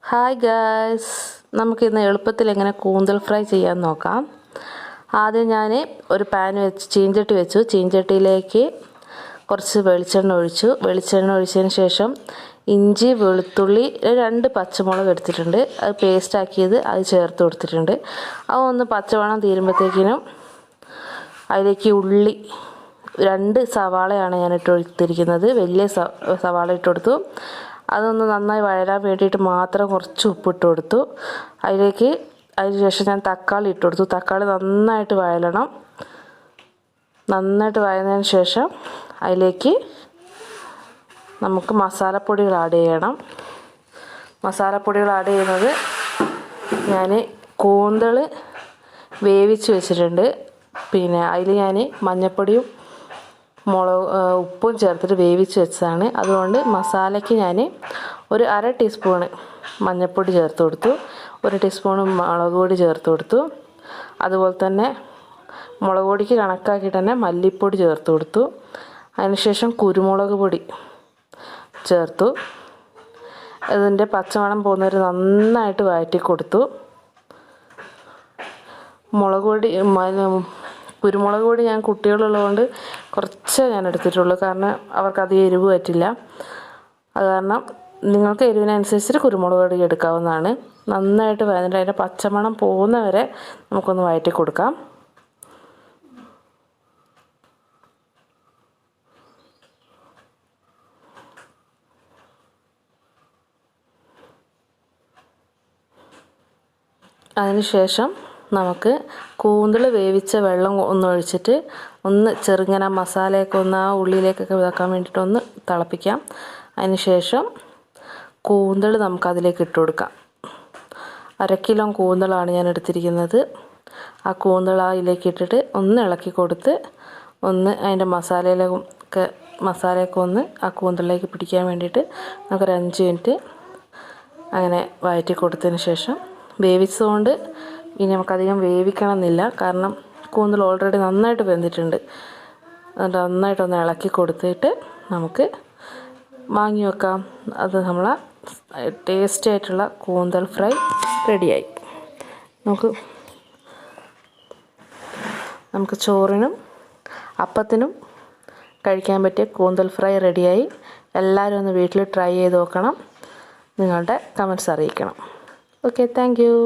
Hi guys, നമുക്കിന്ന് എളുപ്പത്തിൽ എങ്ങനെ കൂന്തൽ ഫ്രൈ ചെയ്യാൻ നോക്കാം. ആദ്യം ഞാൻ ഒരു പാൻ വെച്ച് ചീഞ്ചട്ടി വെച്ചു. ചീഞ്ചട്ടിയിലേക്ക് കുറച്ച് വെളിച്ചെണ്ണ ഒഴിച്ചതിന് ശേഷം ഇഞ്ചി, വെളുത്തുള്ളി, 2 പച്ചമുളക് എടുത്തിട്ടുണ്ട്. അത് പേസ്റ്റാക്കിയത് അത് ചേർത്ത് കൊടുത്തിട്ടുണ്ട്. അതൊന്ന് പച്ചമണം തീരുമ്പോഴത്തേക്കിനും അതിലേക്ക് ഉള്ളി 2 സവാളയാണ് ഞാൻ ഇട്ടെടുത്തിരിക്കുന്നത്. വലിയ സവാള ഇട്ടെടുത്തു. അതൊന്ന് നന്നായി വഴരാൻ വേണ്ടിയിട്ട് മാത്രം കുറച്ച് ഉപ്പിട്ട് കൊടുത്തു. അതിന് ശേഷം ഞാൻ തക്കാളി ഇട്ട് കൊടുത്തു. തക്കാളി നന്നായിട്ട് വഴലണം. നന്നായിട്ട് വഴന്നതിന് ശേഷം അതിലേക്ക് നമുക്ക് മസാലപ്പൊടികൾ ആഡ് ചെയ്യണം. മസാലപ്പൊടികൾ ആഡ് ചെയ്യുന്നത് ഞാൻ കൂന്തൽ വേവിച്ച് വെച്ചിട്ടുണ്ട്. പിന്നെ അതിൽ ഞാൻ മഞ്ഞൾപ്പൊടിയും ഉപ്പും ചേർത്തിട്ട് വേവിച്ച് വെച്ചതാണ്. അതുകൊണ്ട് മസാലയ്ക്ക് ഞാൻ ഒരു 1/2 ടീസ്പൂണ് മഞ്ഞൾപ്പൊടി ചേർത്ത് കൊടുത്തു. 1 ടീസ്പൂൺ മുളക് പൊടി ചേർത്ത് കൊടുത്തു. അതുപോലെ തന്നെ മുളക് പൊടിക്ക് കണക്കാക്കി തന്നെ മല്ലിപ്പൊടി ചേർത്ത് കൊടുത്തു. അതിനുശേഷം കുരുമുളക് പൊടി ചേർത്തു. ഇതിൻ്റെ പച്ചമണം പോകുന്നവർ നന്നായിട്ട് വഴറ്റി കൊടുത്തു. കുരുമുളക് പൊടി ഞാൻ കുട്ടികളുള്ളതുകൊണ്ട് കുറച്ചേ ഞാൻ എടുത്തിട്ടുള്ളൂ. കാരണം അവർക്കധികം എരിവ് പറ്റില്ല. അത് കാരണം നിങ്ങൾക്ക് എരിവിനനുസരിച്ചിട്ട് കുരുമുളക് പൊടി എടുക്കാവുന്നതാണ്. നന്നായിട്ട് വഴന്നിട്ട് അതിൻ്റെ പച്ചമണം പോകുന്നവരെ നമുക്കൊന്ന് വഴറ്റി കൊടുക്കാം. അതിനുശേഷം നമുക്ക് കൂന്തൽ വേവിച്ച വെള്ളം ഒഴിച്ചിട്ട് ചെറുങ്ങനെ മസാലയൊക്കെ ആ ഉള്ളിയിലേക്കൊക്കെ ഇതാക്കാൻ വേണ്ടിയിട്ട് തിളപ്പിക്കാം. അതിനുശേഷം കൂന്തൽ നമുക്കതിലേക്ക് ഇട്ട് കൊടുക്കാം. 1/2 കിലോ കൂന്തലാണ് ഞാൻ എടുത്തിരിക്കുന്നത്. ആ കൂന്തൽ അതിലേക്ക് ഇട്ടിട്ട് ഇളക്കി കൊടുത്ത് അതിൻ്റെ മസാലയൊക്കെ ആ കൂന്തലിലേക്ക് പിടിക്കാൻ വേണ്ടിയിട്ട് നമുക്കൊരു 5 മിനിറ്റ് അങ്ങനെ വഴറ്റി കൊടുത്തതിന് ശേഷം വേവിച്ചതുകൊണ്ട് ഇനി നമുക്കധികം വേവിക്കണമെന്നില്ല. കാരണം കൂന്തൽ ഓൾറെഡി നന്നായിട്ട് വെന്തിട്ടുണ്ട്. അതുകൊണ്ട് നന്നായിട്ടൊന്ന് ഇളക്കി കൊടുത്തിട്ട് നമുക്ക് വാങ്ങി വെക്കാം. അത് നമ്മളെ ടേസ്റ്റി ആയിട്ടുള്ള കൂന്തൽ ഫ്രൈ റെഡിയായി. നമുക്ക് ചോറിനും അപ്പത്തിനും കഴിക്കാൻ പറ്റിയ കൂന്തൽ ഫ്രൈ റെഡിയായി. എല്ലാവരും ഒന്ന് വീട്ടിൽ ട്രൈ ചെയ്ത് നോക്കണം. നിങ്ങളുടെ കമൻറ്റ്സ് അറിയിക്കണം. Okay, thank you.